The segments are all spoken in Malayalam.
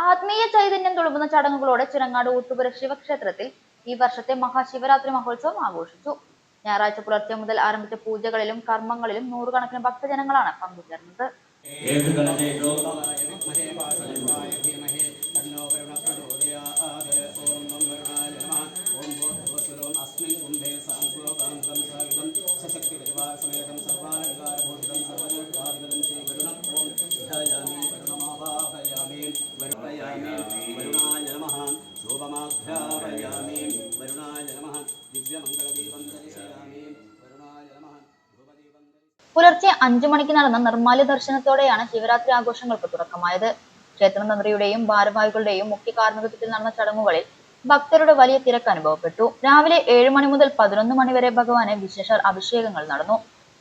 ആത്മീയ ചൈതന്യം തുളുമ്പുന്ന ചടങ്ങുകളോടെ ചിറങ്ങാട് ഊട്ടുപുര ശിവക്ഷേത്രത്തിൽ ഈ വർഷത്തെ മഹാശിവരാത്രി മഹോത്സവം ആഘോഷിച്ചു. ഞായറാഴ്ച പുലർച്ചെ മുതൽ ആരംഭിച്ച പൂജകളിലും കർമ്മങ്ങളിലും നൂറുകണക്കിന് ഭക്തജനങ്ങളാണ് പങ്കുചേർന്നത്. പുലർച്ചെ 5 മണിക്ക് നടന്ന നിർമ്മാല്യ ദർശനത്തോടെയാണ് ശിവരാത്രി ആഘോഷങ്ങൾക്ക് തുടക്കമായത്. ക്ഷേത്രം തന്ത്രിയുടെയും ഭാരവാഹികളുടെയും മുഖ്യ കാർമ്മികത്വത്തിൽ നടന്ന ചടങ്ങുകളിൽ ഭക്തരുടെ വലിയ തിരക്ക് അനുഭവപ്പെട്ടു. രാവിലെ 7 മണി മുതൽ 11 മണി വരെ ഭഗവാന് വിശേഷാൽ അഭിഷേകങ്ങൾ നടന്നു.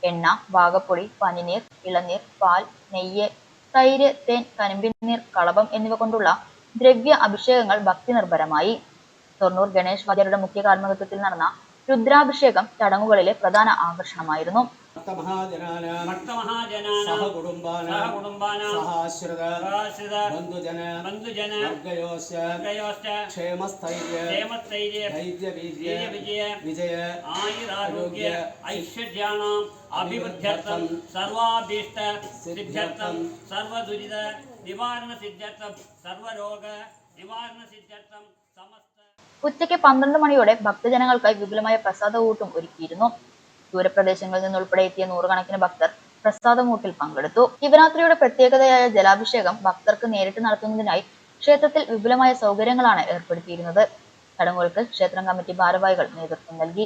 എണ്ണ, വാകപ്പൊടി, പനിനീർ, ഇളനീർ, പാൽ, നെയ്യ്, തൈര്, തേൻ, കരിമ്പിൻ നീർ, കളഭം എന്നിവ കൊണ്ടുള്ള ദ്രവ്യ അഭിഷേകങ്ങൾ ഭക്തി നിർഭരമായി. തൊണ്ണൂർ ഗണേഷ് വാര്യരുടെ മുഖ്യ കാർമ്മികത്വത്തിൽ നടന്ന രുദ്രാഭിഷേകം ചടങ്ങുകളിലെ പ്രധാന ആകർഷണമായിരുന്നു. അഭിവൃദ്ധ്യർത്ഥം സർവാഭീഷ്ട സിദ്ധ്യർത്ഥം സർവദുരിത നിവാരണ സിദ്ധ്യർത്ഥം സർവരോഗ നിവാരണ സിദ്ധ്യർത്ഥം സമസ്ത. ഉച്ചയ്ക്ക് 12 മണിയോടെ ഭക്തജനങ്ങൾക്കായി വിപുലമായ പ്രസാദഊട്ടും ഒരുക്കിയിരുന്നു. ദൂരപ്രദേശങ്ങളിൽ നിന്നുൾപ്പെടെ എത്തിയ നൂറുകണക്കിന് ഭക്തർ പ്രസാദമൂട്ടിൽ പങ്കെടുത്തു. ശിവരാത്രിയുടെ പ്രത്യേകതയായ ജലാഭിഷേകം ഭക്തർക്ക് നേരിട്ട് നടത്തുന്നതിനായി ക്ഷേത്രത്തിൽ വിപുലമായ സൗകര്യങ്ങളാണ് ഏർപ്പെടുത്തിയിരുന്നത്. ചടങ്ങുകൾക്ക് ക്ഷേത്രം കമ്മിറ്റി ഭാരവാഹികൾ നേതൃത്വം നൽകി.